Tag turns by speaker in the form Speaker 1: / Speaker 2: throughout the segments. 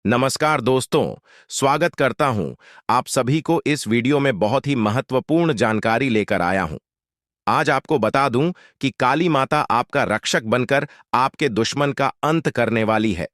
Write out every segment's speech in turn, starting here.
Speaker 1: नमस्कार दोस्तों, स्वागत करता हूं आप सभी को इस वीडियो में बहुत ही महत्वपूर्ण जानकारी लेकर आया हूं। आज आपको बता दूं कि काली माता आपका रक्षक बनकर आपके दुश्मन का अंत करने वाली है।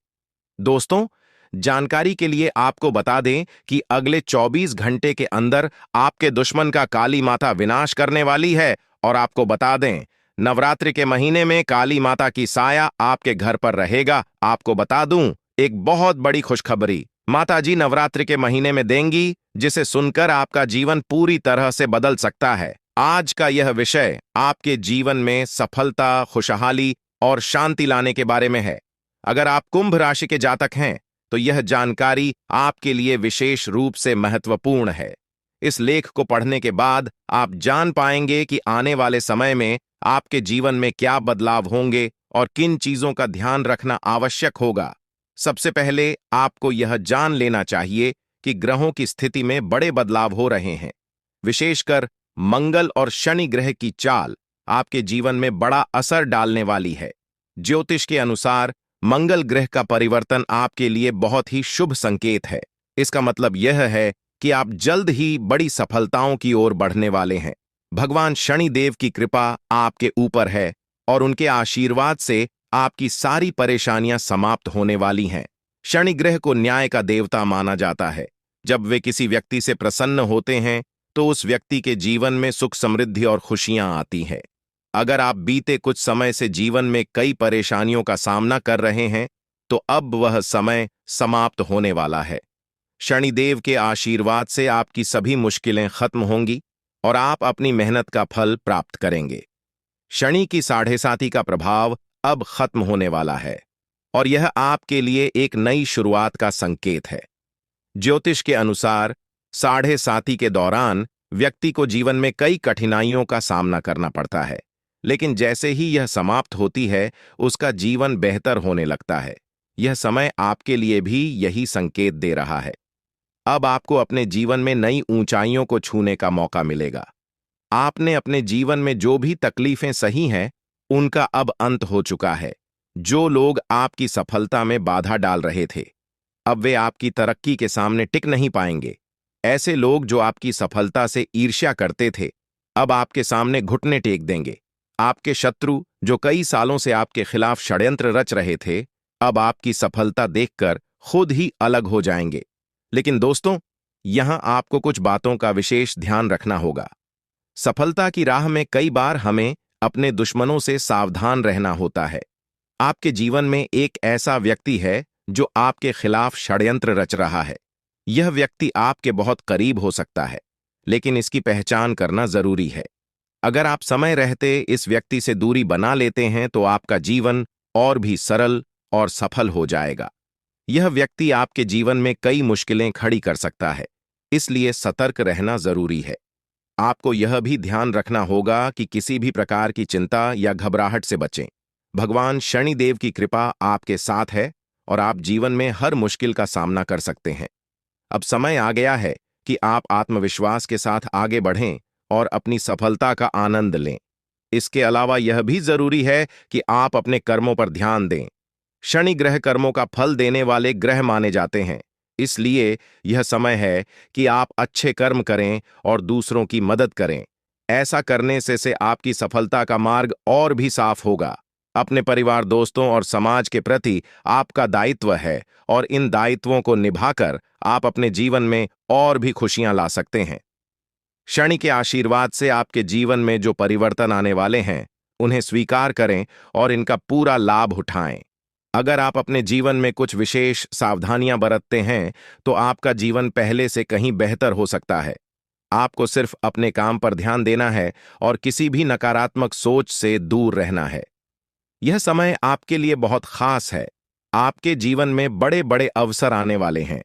Speaker 1: दोस्तों, जानकारी के लिए आपको बता दें कि अगले 24 घंटे के अंदर आपके दुश्मन का काली माता विनाश करने वाली है। और आपको बता दें, नवरात्रि के महीने में काली माता की साया आपके घर पर रहेगा। आपको बता दूं, एक बहुत बड़ी खुशखबरी माता जी नवरात्रि के महीने में देंगी, जिसे सुनकर आपका जीवन पूरी तरह से बदल सकता है। आज का यह विषय आपके जीवन में सफलता, खुशहाली और शांति लाने के बारे में है। अगर आप कुंभ राशि के जातक हैं, तो यह जानकारी आपके लिए विशेष रूप से महत्वपूर्ण है। इस लेख को पढ़ने के बाद आप जान पाएंगे कि आने वाले समय में आपके जीवन में क्या बदलाव होंगे और किन चीजों का ध्यान रखना आवश्यक होगा। सबसे पहले आपको यह जान लेना चाहिए कि ग्रहों की स्थिति में बड़े बदलाव हो रहे हैं। विशेषकर मंगल और शनि ग्रह की चाल आपके जीवन में बड़ा असर डालने वाली है। ज्योतिष के अनुसार मंगल ग्रह का परिवर्तन आपके लिए बहुत ही शुभ संकेत है। इसका मतलब यह है कि आप जल्द ही बड़ी सफलताओं की ओर बढ़ने वाले हैं। भगवान शनि देव की कृपा आपके ऊपर है और उनके आशीर्वाद से आपकी सारी परेशानियां समाप्त होने वाली हैं। शनि ग्रह को न्याय का देवता माना जाता है। जब वे किसी व्यक्ति से प्रसन्न होते हैं, तो उस व्यक्ति के जीवन में सुख, समृद्धि और खुशियां आती हैं। अगर आप बीते कुछ समय से जीवन में कई परेशानियों का सामना कर रहे हैं, तो अब वह समय समाप्त होने वाला है। शनिदेव के आशीर्वाद से आपकी सभी मुश्किलें खत्म होंगी और आप अपनी मेहनत का फल प्राप्त करेंगे। शनि की साढ़े साती का प्रभाव अब खत्म होने वाला है और यह आपके लिए एक नई शुरुआत का संकेत है। ज्योतिष के अनुसार साढ़े साती के दौरान व्यक्ति को जीवन में कई कठिनाइयों का सामना करना पड़ता है, लेकिन जैसे ही यह समाप्त होती है, उसका जीवन बेहतर होने लगता है। यह समय आपके लिए भी यही संकेत दे रहा है। अब आपको अपने जीवन में नई ऊंचाइयों को छूने का मौका मिलेगा। आपने अपने जीवन में जो भी तकलीफें सही हैं, उनका अब अंत हो चुका है। जो लोग आपकी सफलता में बाधा डाल रहे थे, अब वे आपकी तरक्की के सामने टिक नहीं पाएंगे। ऐसे लोग जो आपकी सफलता से ईर्ष्या करते थे, अब आपके सामने घुटने टेक देंगे। आपके शत्रु जो कई सालों से आपके खिलाफ षड्यंत्र रच रहे थे, अब आपकी सफलता देखकर खुद ही अलग हो जाएंगे। लेकिन दोस्तों, यहां आपको कुछ बातों का विशेष ध्यान रखना होगा। सफलता की राह में कई बार हमें अपने दुश्मनों से सावधान रहना होता है। आपके जीवन में एक ऐसा व्यक्ति है जो आपके खिलाफ षड्यंत्र रच रहा है। यह व्यक्ति आपके बहुत करीब हो सकता है, लेकिन इसकी पहचान करना जरूरी है। अगर आप समय रहते इस व्यक्ति से दूरी बना लेते हैं, तो आपका जीवन और भी सरल और सफल हो जाएगा। यह व्यक्ति आपके जीवन में कई मुश्किलें खड़ी कर सकता है, इसलिए सतर्क रहना जरूरी है। आपको यह भी ध्यान रखना होगा कि किसी भी प्रकार की चिंता या घबराहट से बचें। भगवान शनिदेव की कृपा आपके साथ है और आप जीवन में हर मुश्किल का सामना कर सकते हैं। अब समय आ गया है कि आप आत्मविश्वास के साथ आगे बढ़ें और अपनी सफलता का आनंद लें। इसके अलावा यह भी जरूरी है कि आप अपने कर्मों पर ध्यान दें। शनि ग्रह कर्मों का फल देने वाले ग्रह माने जाते हैं, इसलिए यह समय है कि आप अच्छे कर्म करें और दूसरों की मदद करें। ऐसा करने से आपकी सफलता का मार्ग और भी साफ होगा। अपने परिवार, दोस्तों और समाज के प्रति आपका दायित्व है और इन दायित्वों को निभाकर आप अपने जीवन में और भी खुशियां ला सकते हैं। शनि के आशीर्वाद से आपके जीवन में जो परिवर्तन आने वाले हैं, उन्हें स्वीकार करें और इनका पूरा लाभ उठाएं। अगर आप अपने जीवन में कुछ विशेष सावधानियां बरतते हैं, तो आपका जीवन पहले से कहीं बेहतर हो सकता है। आपको सिर्फ अपने काम पर ध्यान देना है और किसी भी नकारात्मक सोच से दूर रहना है। यह समय आपके लिए बहुत खास है। आपके जीवन में बड़े बड़े अवसर आने वाले हैं।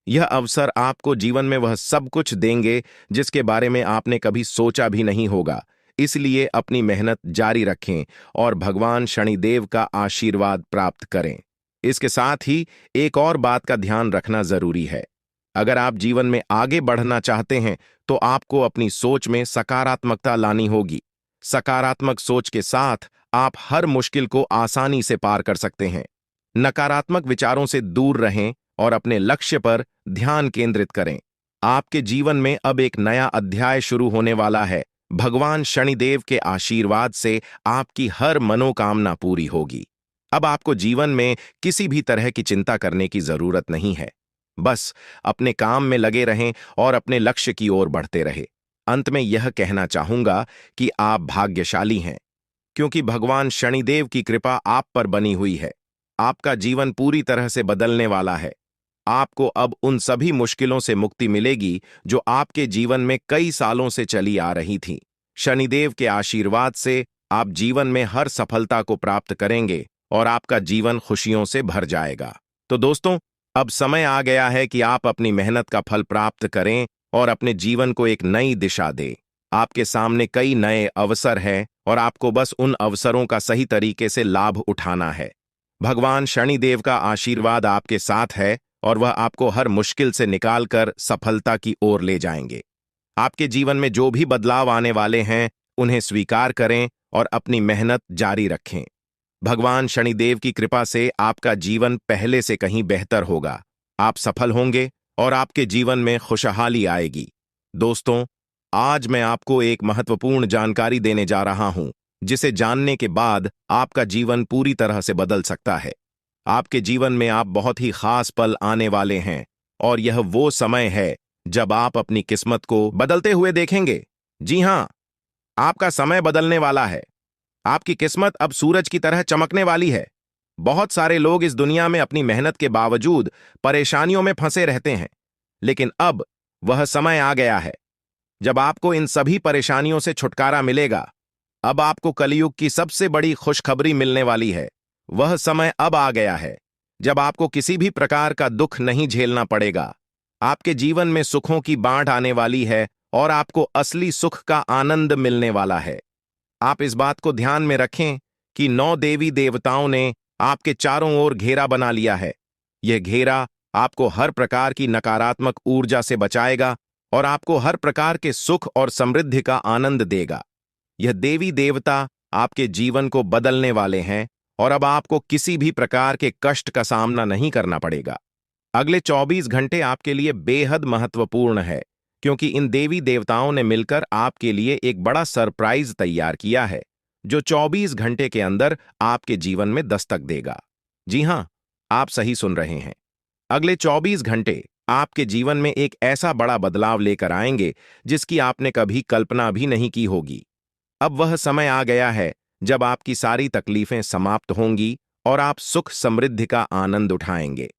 Speaker 1: यह अवसर आपको जीवन में वह सब कुछ देंगे जिसके बारे में आपने कभी सोचा भी नहीं होगा। इसलिए अपनी मेहनत जारी रखें और भगवान शनिदेव का आशीर्वाद प्राप्त करें। इसके साथ ही एक और बात का ध्यान रखना जरूरी है। अगर आप जीवन में आगे बढ़ना चाहते हैं, तो आपको अपनी सोच में सकारात्मकता लानी होगी। सकारात्मक सोच के साथ आप हर मुश्किल को आसानी से पार कर सकते हैं। नकारात्मक विचारों से दूर रहें और अपने लक्ष्य पर ध्यान केंद्रित करें। आपके जीवन में अब एक नया अध्याय शुरू होने वाला है। भगवान शनिदेव के आशीर्वाद से आपकी हर मनोकामना पूरी होगी। अब आपको जीवन में किसी भी तरह की चिंता करने की जरूरत नहीं है। बस अपने काम में लगे रहें और अपने लक्ष्य की ओर बढ़ते रहे। अंत में यह कहना चाहूंगा कि आप भाग्यशाली हैं, क्योंकि भगवान शनिदेव की कृपा आप पर बनी हुई है। आपका जीवन पूरी तरह से बदलने वाला है। आपको अब उन सभी मुश्किलों से मुक्ति मिलेगी जो आपके जीवन में कई सालों से चली आ रही थीं। शनिदेव के आशीर्वाद से आप जीवन में हर सफलता को प्राप्त करेंगे और आपका जीवन खुशियों से भर जाएगा। तो दोस्तों, अब समय आ गया है कि आप अपनी मेहनत का फल प्राप्त करें और अपने जीवन को एक नई दिशा दें। आपके सामने कई नए अवसर हैं और आपको बस उन अवसरों का सही तरीके से लाभ उठाना है। भगवान शनिदेव का आशीर्वाद आपके साथ है और वह आपको हर मुश्किल से निकालकर सफलता की ओर ले जाएंगे। आपके जीवन में जो भी बदलाव आने वाले हैं, उन्हें स्वीकार करें और अपनी मेहनत जारी रखें। भगवान शनिदेव की कृपा से आपका जीवन पहले से कहीं बेहतर होगा। आप सफल होंगे और आपके जीवन में खुशहाली आएगी। दोस्तों, आज मैं आपको एक महत्वपूर्ण जानकारी देने जा रहा हूं, जिसे जानने के बाद आपका जीवन पूरी तरह से बदल सकता है। आपके जीवन में आप बहुत ही खास पल आने वाले हैं और यह वो समय है जब आप अपनी किस्मत को बदलते हुए देखेंगे। जी हां, आपका समय बदलने वाला है। आपकी किस्मत अब सूरज की तरह चमकने वाली है। बहुत सारे लोग इस दुनिया में अपनी मेहनत के बावजूद परेशानियों में फंसे रहते हैं, लेकिन अब वह समय आ गया है जब आपको इन सभी परेशानियों से छुटकारा मिलेगा। अब आपको कलयुग की सबसे बड़ी खुशखबरी मिलने वाली है। वह समय अब आ गया है जब आपको किसी भी प्रकार का दुख नहीं झेलना पड़ेगा। आपके जीवन में सुखों की बाढ़ आने वाली है और आपको असली सुख का आनंद मिलने वाला है। आप इस बात को ध्यान में रखें कि 9 देवी देवताओं ने आपके चारों ओर घेरा बना लिया है। यह घेरा आपको हर प्रकार की नकारात्मक ऊर्जा से बचाएगा और आपको हर प्रकार के सुख और समृद्धि का आनंद देगा। यह देवी देवता आपके जीवन को बदलने वाले हैं और अब आपको किसी भी प्रकार के कष्ट का सामना नहीं करना पड़ेगा। अगले 24 घंटे आपके लिए बेहद महत्वपूर्ण है, क्योंकि इन देवी देवताओं ने मिलकर आपके लिए एक बड़ा सरप्राइज तैयार किया है, जो 24 घंटे के अंदर आपके जीवन में दस्तक देगा। जी हां, आप सही सुन रहे हैं। अगले 24 घंटे आपके जीवन में एक ऐसा बड़ा बदलाव लेकर आएंगे जिसकी आपने कभी कल्पना भी नहीं की होगी। अब वह समय आ गया है जब आपकी सारी तकलीफें समाप्त होंगी और आप सुख समृद्धि का आनंद उठाएंगे।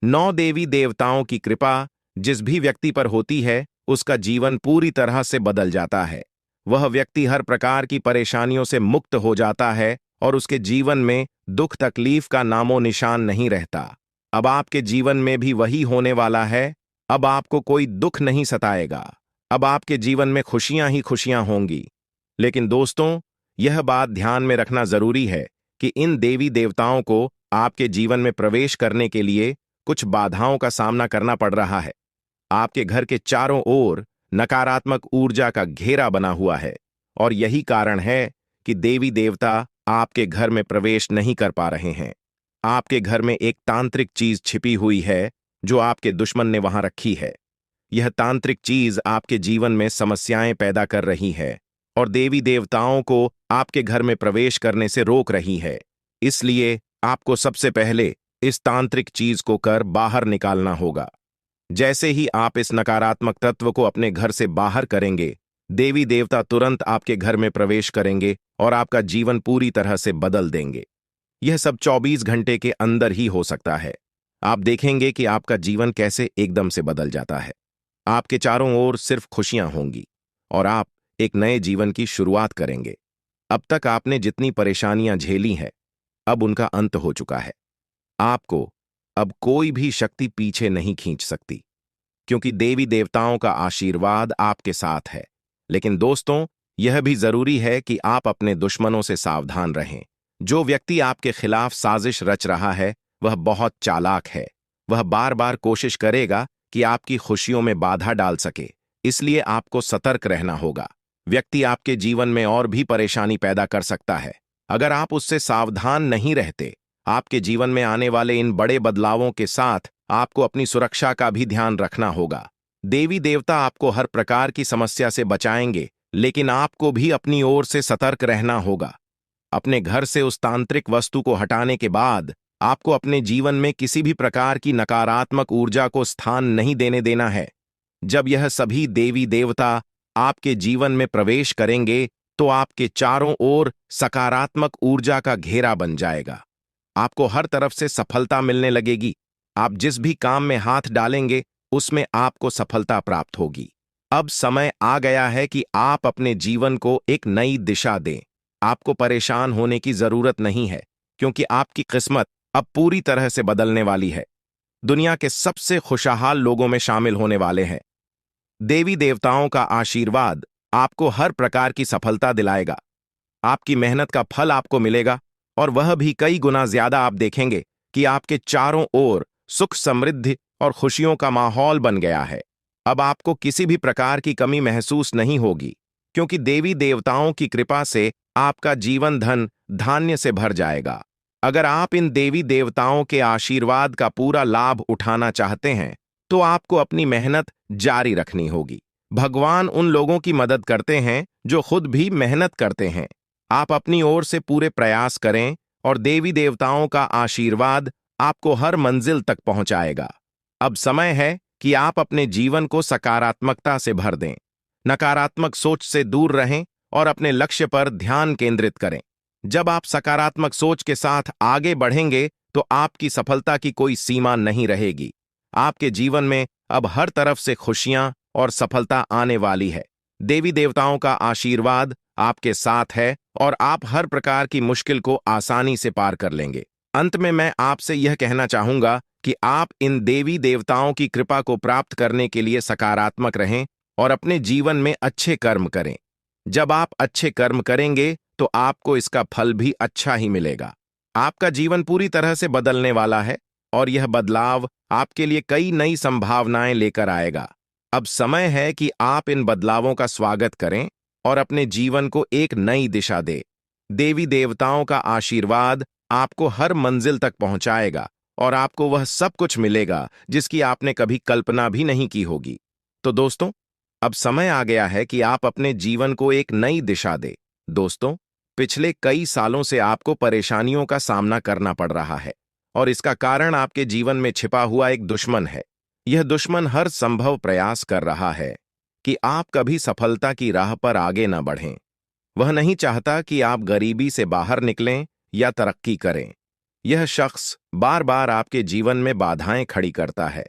Speaker 1: 9 देवी देवताओं की कृपा जिस भी व्यक्ति पर होती है, उसका जीवन पूरी तरह से बदल जाता है। वह व्यक्ति हर प्रकार की परेशानियों से मुक्त हो जाता है और उसके जीवन में दुख तकलीफ का नामो निशान नहीं रहता। अब आपके जीवन में भी वही होने वाला है। अब आपको कोई दुख नहीं सताएगा। अब आपके जीवन में खुशियां ही खुशियां होंगी। लेकिन दोस्तों, यह बात ध्यान में रखना जरूरी है कि इन देवी देवताओं को आपके जीवन में प्रवेश करने के लिए कुछ बाधाओं का सामना करना पड़ रहा है। आपके घर के चारों ओर नकारात्मक ऊर्जा का घेरा बना हुआ है और यही कारण है कि देवी देवता आपके घर में प्रवेश नहीं कर पा रहे हैं। आपके घर में एक तांत्रिक चीज छिपी हुई है जो आपके दुश्मन ने वहां रखी है। यह तांत्रिक चीज आपके जीवन में समस्याएं पैदा कर रही है और देवी देवताओं को आपके घर में प्रवेश करने से रोक रही है। इसलिए आपको सबसे पहले इस तांत्रिक चीज को कर बाहर निकालना होगा। जैसे ही आप इस नकारात्मक तत्व को अपने घर से बाहर करेंगे, देवी देवता तुरंत आपके घर में प्रवेश करेंगे और आपका जीवन पूरी तरह से बदल देंगे। यह सब 24 घंटे के अंदर ही हो सकता है। आप देखेंगे कि आपका जीवन कैसे एकदम से बदल जाता है। आपके चारों ओर सिर्फ खुशियां होंगी और आप एक नए जीवन की शुरुआत करेंगे। अब तक आपने जितनी परेशानियां झेली हैं, अब उनका अंत हो चुका है। आपको अब कोई भी शक्ति पीछे नहीं खींच सकती, क्योंकि देवी देवताओं का आशीर्वाद आपके साथ है। लेकिन दोस्तों, यह भी जरूरी है कि आप अपने दुश्मनों से सावधान रहें। जो व्यक्ति आपके खिलाफ साजिश रच रहा है, वह बहुत चालाक है। वह बार बार कोशिश करेगा कि आपकी खुशियों में बाधा डाल सके, इसलिए आपको सतर्क रहना होगा। व्यक्ति आपके जीवन में और भी परेशानी पैदा कर सकता है। अगर आप उससे सावधान नहीं रहते, आपके जीवन में आने वाले इन बड़े बदलावों के साथ आपको अपनी सुरक्षा का भी ध्यान रखना होगा। देवी देवता आपको हर प्रकार की समस्या से बचाएंगे, लेकिन आपको भी अपनी ओर से सतर्क रहना होगा। अपने घर से उस तांत्रिक वस्तु को हटाने के बाद आपको अपने जीवन में किसी भी प्रकार की नकारात्मक ऊर्जा को स्थान नहीं देने देना है। जब यह सभी देवी देवता आपके जीवन में प्रवेश करेंगे तो आपके चारों ओर सकारात्मक ऊर्जा का घेरा बन जाएगा। आपको हर तरफ से सफलता मिलने लगेगी। आप जिस भी काम में हाथ डालेंगे उसमें आपको सफलता प्राप्त होगी। अब समय आ गया है कि आप अपने जीवन को एक नई दिशा दें। आपको परेशान होने की जरूरत नहीं है, क्योंकि आपकी किस्मत अब पूरी तरह से बदलने वाली है। दुनिया के सबसे खुशहाल लोगों में शामिल होने वाले हैं। देवी देवताओं का आशीर्वाद आपको हर प्रकार की सफलता दिलाएगा। आपकी मेहनत का फल आपको मिलेगा, और वह भी कई गुना ज्यादा। आप देखेंगे कि आपके चारों ओर सुख, समृद्धि और खुशियों का माहौल बन गया है। अब आपको किसी भी प्रकार की कमी महसूस नहीं होगी, क्योंकि देवी देवताओं की कृपा से आपका जीवन धन धान्य से भर जाएगा। अगर आप इन देवी देवताओं के आशीर्वाद का पूरा लाभ उठाना चाहते हैं तो आपको अपनी मेहनत जारी रखनी होगी। भगवान उन लोगों की मदद करते हैं जो खुद भी मेहनत करते हैं। आप अपनी ओर से पूरे प्रयास करें और देवी देवताओं का आशीर्वाद आपको हर मंजिल तक पहुंचाएगा। अब समय है कि आप अपने जीवन को सकारात्मकता से भर दें। नकारात्मक सोच से दूर रहें और अपने लक्ष्य पर ध्यान केंद्रित करें। जब आप सकारात्मक सोच के साथ आगे बढ़ेंगे तो आपकी सफलता की कोई सीमा नहीं रहेगी। आपके जीवन में अब हर तरफ से खुशियां और सफलता आने वाली है। देवी देवताओं का आशीर्वाद आपके साथ है और आप हर प्रकार की मुश्किल को आसानी से पार कर लेंगे। अंत में मैं आपसे यह कहना चाहूंगा कि आप इन देवी देवताओं की कृपा को प्राप्त करने के लिए सकारात्मक रहें और अपने जीवन में अच्छे कर्म करें। जब आप अच्छे कर्म करेंगे तो आपको इसका फल भी अच्छा ही मिलेगा। आपका जीवन पूरी तरह से बदलने वाला है और यह बदलाव आपके लिए कई नई संभावनाएं लेकर आएगा। अब समय है कि आप इन बदलावों का स्वागत करें और अपने जीवन को एक नई दिशा दें। देवी देवताओं का आशीर्वाद आपको हर मंजिल तक पहुंचाएगा और आपको वह सब कुछ मिलेगा जिसकी आपने कभी कल्पना भी नहीं की होगी। तो दोस्तों, अब समय आ गया है कि आप अपने जीवन को एक नई दिशा दें। दोस्तों, पिछले कई सालों से आपको परेशानियों का सामना करना पड़ रहा है और इसका कारण आपके जीवन में छिपा हुआ एक दुश्मन है। यह दुश्मन हर संभव प्रयास कर रहा है कि आप कभी सफलता की राह पर आगे न बढ़ें। वह नहीं चाहता कि आप गरीबी से बाहर निकलें या तरक्की करें। यह शख्स बार बार आपके जीवन में बाधाएं खड़ी करता है,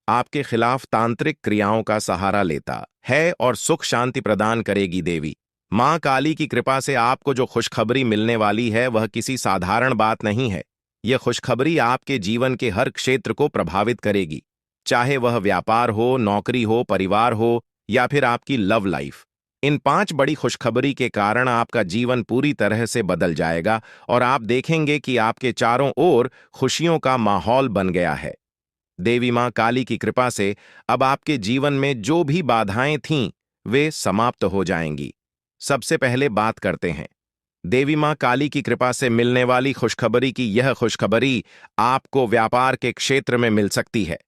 Speaker 1: आपके खिलाफ तांत्रिक क्रियाओं का सहारा लेता है और सुख शांति प्रदान करेगी देवी मां काली की कृपा से आपको जो खुशखबरी मिलने वाली है वह किसी साधारण बात नहीं है। यह खुशखबरी आपके जीवन के हर क्षेत्र को प्रभावित करेगी, चाहे वह व्यापार हो, नौकरी हो, परिवार हो या फिर आपकी लव लाइफ। इन 5 बड़ी खुशखबरी के कारण आपका जीवन पूरी तरह से बदल जाएगा और आप देखेंगे कि आपके चारों ओर खुशियों का माहौल बन गया है। देवी मां काली की कृपा से अब आपके जीवन में जो भी बाधाएं थीं वे समाप्त हो जाएंगी। सबसे पहले बात करते हैं देवी मां काली की कृपा से मिलने वाली खुशखबरी की। यह खुशखबरी आपको व्यापार के क्षेत्र में मिल सकती है।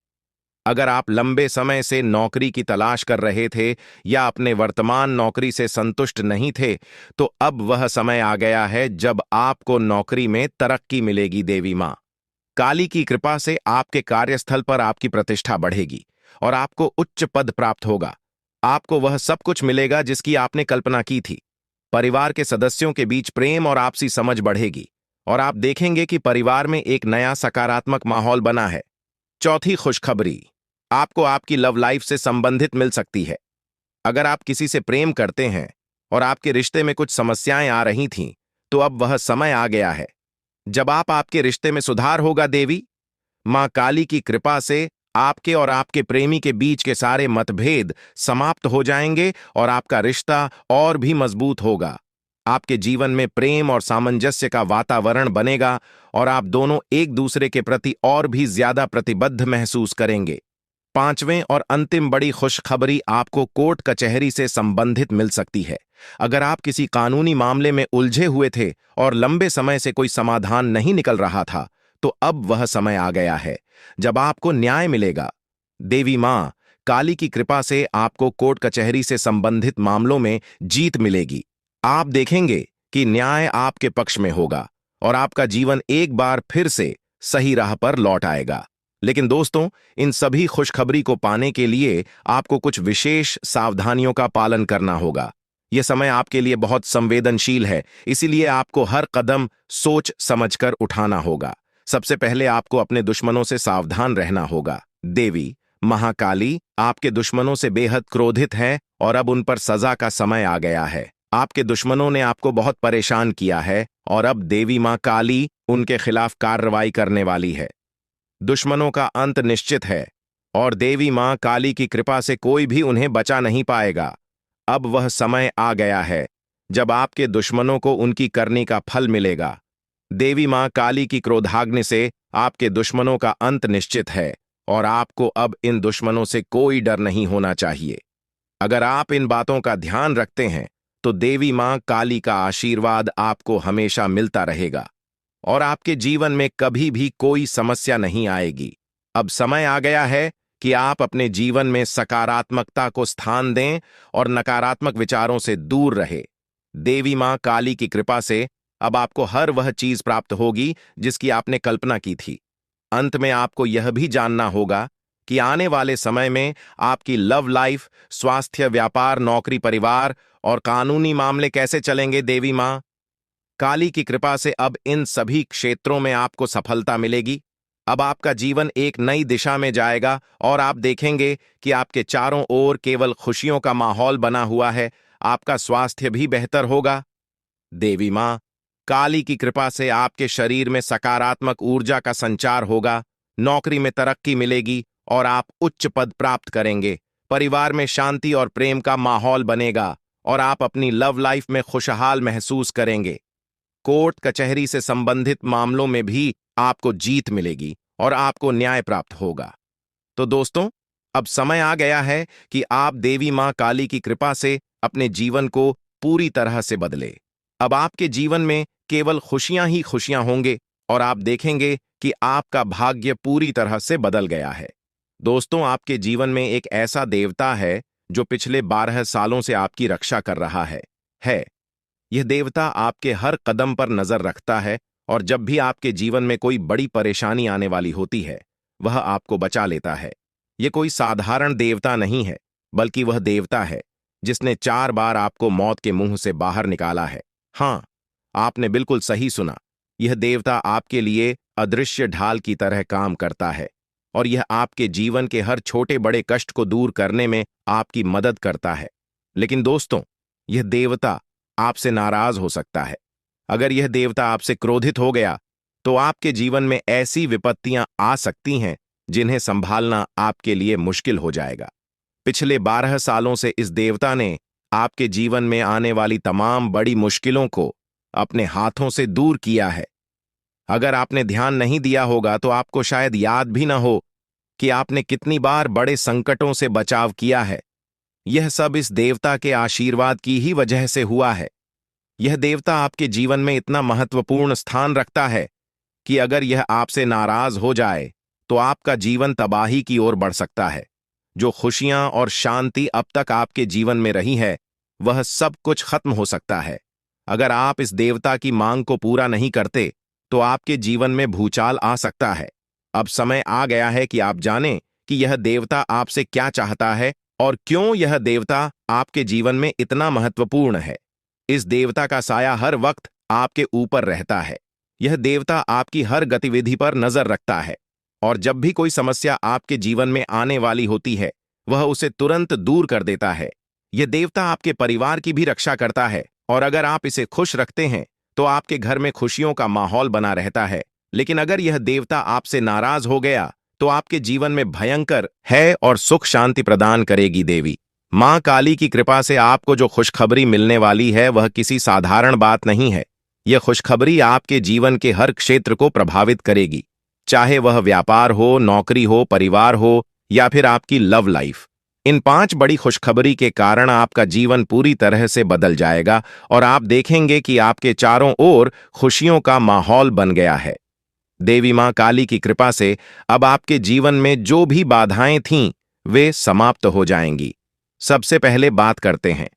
Speaker 1: अगर आप लंबे समय से नौकरी की तलाश कर रहे थे या अपने वर्तमान नौकरी से संतुष्ट नहीं थे, तो अब वह समय आ गया है जब आपको नौकरी में तरक्की मिलेगी। देवी मां काली की कृपा से आपके कार्यस्थल पर आपकी प्रतिष्ठा बढ़ेगी और आपको उच्च पद प्राप्त होगा। आपको वह सब कुछ मिलेगा जिसकी आपने कल्पना की थी। परिवार के सदस्यों के बीच प्रेम और आपसी समझ बढ़ेगी और आप देखेंगे कि परिवार में एक नया सकारात्मक माहौल बना है। चौथी खुशखबरी आपको आपकी लव लाइफ से संबंधित मिल सकती है। अगर आप किसी से प्रेम करते हैं और आपके रिश्ते में कुछ समस्याएं आ रही थीं, तो अब वह समय आ गया है जब आपके रिश्ते में सुधार होगा। देवी मां काली की कृपा से आपके और आपके प्रेमी के बीच के सारे मतभेद समाप्त हो जाएंगे और आपका रिश्ता और भी मजबूत होगा। आपके जीवन में प्रेम और सामंजस्य का वातावरण बनेगा और आप दोनों एक दूसरे के प्रति और भी ज्यादा प्रतिबद्ध महसूस करेंगे। 5वें और अंतिम बड़ी खुशखबरी आपको कोर्ट कचहरी से संबंधित मिल सकती है। अगर आप किसी कानूनी मामले में उलझे हुए थे और लंबे समय से कोई समाधान नहीं निकल रहा था, तो अब वह समय आ गया है जब आपको न्याय मिलेगा। देवी मां काली की कृपा से आपको कोर्ट कचहरी से संबंधित मामलों में जीत मिलेगी। आप देखेंगे कि न्याय आपके पक्ष में होगा और आपका जीवन एक बार फिर से सही राह पर लौट आएगा। लेकिन दोस्तों, इन सभी खुशखबरी को पाने के लिए आपको कुछ विशेष सावधानियों का पालन करना होगा। यह समय आपके लिए बहुत संवेदनशील है, इसीलिए आपको हर कदम सोच समझकर उठाना होगा। सबसे पहले आपको अपने दुश्मनों से सावधान रहना होगा। देवी महाकाली आपके दुश्मनों से बेहद क्रोधित है और अब उन पर सजा का समय आ गया है। आपके दुश्मनों ने आपको बहुत परेशान किया है और अब देवी मां काली उनके खिलाफ कार्रवाई करने वाली है। दुश्मनों का अंत निश्चित है और देवी मां काली की कृपा से कोई भी उन्हें बचा नहीं पाएगा। अब वह समय आ गया है जब आपके दुश्मनों को उनकी करनी का फल मिलेगा। देवी मां काली की क्रोधाग्नि से आपके दुश्मनों का अंत निश्चित है और आपको अब इन दुश्मनों से कोई डर नहीं होना चाहिए। अगर आप इन बातों का ध्यान रखते हैं तो देवी मां काली का आशीर्वाद आपको हमेशा मिलता रहेगा और आपके जीवन में कभी भी कोई समस्या नहीं आएगी। अब समय आ गया है कि आप अपने जीवन में सकारात्मकता को स्थान दें और नकारात्मक विचारों से दूर रहे। देवी मां काली की कृपा से अब आपको हर वह चीज प्राप्त होगी जिसकी आपने कल्पना की थी। अंत में आपको यह भी जानना होगा कि आने वाले समय में आपकी लव लाइफ, स्वास्थ्य, व्यापार, नौकरी, परिवार और कानूनी मामले कैसे चलेंगे। देवी मां काली की कृपा से अब इन सभी क्षेत्रों में आपको सफलता मिलेगी। अब आपका जीवन एक नई दिशा में जाएगा और आप देखेंगे कि आपके चारों ओर केवल खुशियों का माहौल बना हुआ है। आपका स्वास्थ्य भी बेहतर होगा। देवी मां काली की कृपा से आपके शरीर में सकारात्मक ऊर्जा का संचार होगा। नौकरी में तरक्की मिलेगी और आप उच्च पद प्राप्त करेंगे। परिवार में शांति और प्रेम का माहौल बनेगा और आप अपनी लव लाइफ में खुशहाल महसूस करेंगे। कोर्ट कचहरी से संबंधित मामलों में भी आपको जीत मिलेगी और आपको न्याय प्राप्त होगा। तो दोस्तों, अब समय आ गया है कि आप देवी मां काली की कृपा से अपने जीवन को पूरी तरह से बदले। अब आपके जीवन में केवल खुशियां ही खुशियां होंगे और आप देखेंगे कि आपका भाग्य पूरी तरह से बदल गया है। दोस्तों, आपके जीवन में एक ऐसा देवता है जो पिछले 12 सालों से आपकी रक्षा कर रहा है। यह देवता आपके हर कदम पर नजर रखता है और जब भी आपके जीवन में कोई बड़ी परेशानी आने वाली होती है, वह आपको बचा लेता है। यह कोई साधारण देवता नहीं है, बल्कि वह देवता है जिसने 4 बार आपको मौत के मुंह से बाहर निकाला है। हाँ, आपने बिल्कुल सही सुना। यह देवता आपके लिए अदृश्य ढाल की तरह काम करता है और यह आपके जीवन के हर छोटे बड़े कष्ट को दूर करने में आपकी मदद करता है। लेकिन दोस्तों, यह देवता आपसे नाराज हो सकता है। अगर यह देवता आपसे क्रोधित हो गया तो आपके जीवन में ऐसी विपत्तियां आ सकती हैं जिन्हें संभालना आपके लिए मुश्किल हो जाएगा। पिछले 12 सालों से इस देवता ने आपके जीवन में आने वाली तमाम बड़ी मुश्किलों को अपने हाथों से दूर किया है। अगर आपने ध्यान नहीं दिया होगा तो आपको शायद याद भी ना हो कि आपने कितनी बार बड़े संकटों से बचाव किया है। यह सब इस देवता के आशीर्वाद की ही वजह से हुआ है। यह देवता आपके जीवन में इतना महत्वपूर्ण स्थान रखता है कि अगर यह आपसे नाराज हो जाए तो आपका जीवन तबाही की ओर बढ़ सकता है। जो खुशियां और शांति अब तक आपके जीवन में रही है, वह सब कुछ खत्म हो सकता है। अगर आप इस देवता की मांग को पूरा नहीं करते तो आपके जीवन में भूचाल आ सकता है। अब समय आ गया है कि आप जानें कि यह देवता आपसे क्या चाहता है और क्यों यह देवता आपके जीवन में इतना महत्वपूर्ण है। इस देवता का साया हर वक्त आपके ऊपर रहता है। यह देवता आपकी हर गतिविधि पर नजर रखता है और जब भी कोई समस्या आपके जीवन में आने वाली होती है, वह उसे तुरंत दूर कर देता है। यह देवता आपके परिवार की भी रक्षा करता है और अगर आप इसे खुश रखते हैं तो आपके घर में खुशियों का माहौल बना रहता है। लेकिन अगर यह देवता आपसे नाराज हो गया तो आपके जीवन में भयंकर है और सुख शांति प्रदान करेगी। देवी मां काली की कृपा से आपको जो खुशखबरी मिलने वाली है वह किसी साधारण बात नहीं है। यह खुशखबरी आपके जीवन के हर क्षेत्र को प्रभावित करेगी, चाहे वह व्यापार हो, नौकरी हो, परिवार हो या फिर आपकी लव लाइफ। इन 5 बड़ी खुशखबरी के कारण आपका जीवन पूरी तरह से बदल जाएगा और आप देखेंगे कि आपके चारों ओर खुशियों का माहौल बन गया है। देवी मां काली की कृपा से अब आपके जीवन में जो भी बाधाएं थीं, वे समाप्त हो जाएंगी। सबसे पहले बात करते हैं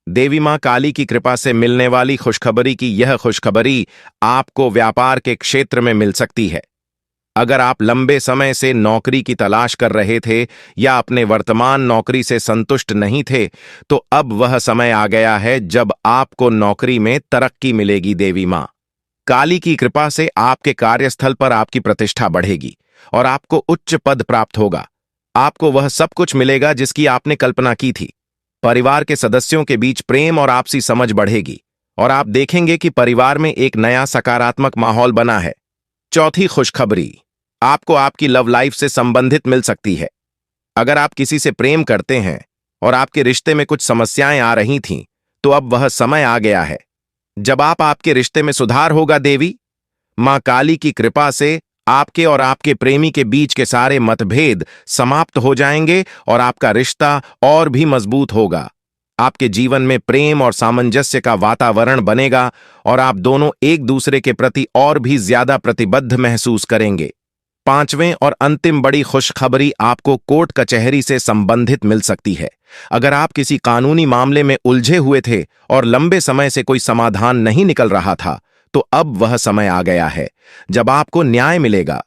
Speaker 1: देवी मां काली की कृपा से मिलने वाली खुशखबरी की। यह खुशखबरी आपको व्यापार के क्षेत्र में मिल सकती है। अगर आप लंबे समय से नौकरी की तलाश कर रहे थे या अपने वर्तमान नौकरी से संतुष्ट नहीं थे, तो अब वह समय आ गया है जब आपको नौकरी में तरक्की मिलेगी। देवी मां काली की कृपा से आपके कार्यस्थल पर आपकी प्रतिष्ठा बढ़ेगी और आपको उच्च पद प्राप्त होगा। आपको वह सब कुछ मिलेगा जिसकी आपने कल्पना की थी। परिवार के सदस्यों के बीच प्रेम और आपसी समझ बढ़ेगी और आप देखेंगे कि परिवार में एक नया सकारात्मक माहौल बना है। चौथी खुशखबरी आपको आपकी लव लाइफ से संबंधित मिल सकती है। अगर आप किसी से प्रेम करते हैं और आपके रिश्ते में कुछ समस्याएं आ रही थीं, तो अब वह समय आ गया है जब आपके रिश्ते में सुधार होगा। देवी मां काली की कृपा से आपके और आपके प्रेमी के बीच के सारे मतभेद समाप्त हो जाएंगे और आपका रिश्ता और भी मजबूत होगा। आपके जीवन में प्रेम और सामंजस्य का वातावरण बनेगा और आप दोनों एक दूसरे के प्रति और भी ज्यादा प्रतिबद्ध महसूस करेंगे। पांचवें और अंतिम बड़ी खुशखबरी आपको कोर्ट कचहरी से संबंधित मिल सकती है। अगर आप किसी कानूनी मामले में उलझे हुए थे और लंबे समय से कोई समाधान नहीं निकल रहा था, तो अब वह समय आ गया है जब आपको न्याय मिलेगा।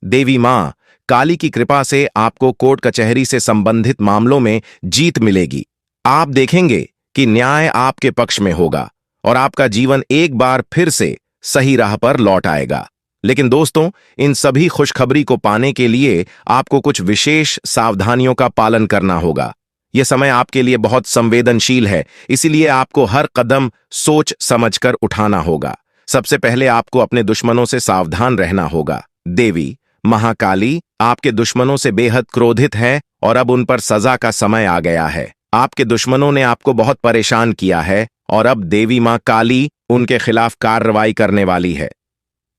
Speaker 1: देवी मां काली की कृपा से आपको कोर्ट कचहरी से संबंधित मामलों में जीत मिलेगी। आप देखेंगे कि न्याय आपके पक्ष में होगा और आपका जीवन एक बार फिर से सही राह पर लौट आएगा। लेकिन दोस्तों, इन सभी खुशखबरी को पाने के लिए आपको कुछ विशेष सावधानियों का पालन करना होगा। यह समय आपके लिए बहुत संवेदनशील है, इसीलिए आपको हर कदम सोच समझकर उठाना होगा। सबसे पहले आपको अपने दुश्मनों से सावधान रहना होगा। देवी महाकाली आपके दुश्मनों से बेहद क्रोधित है और अब उन पर सजा का समय आ गया है। आपके दुश्मनों ने आपको बहुत परेशान किया है और अब देवी मां काली उनके खिलाफ कार्रवाई करने वाली है।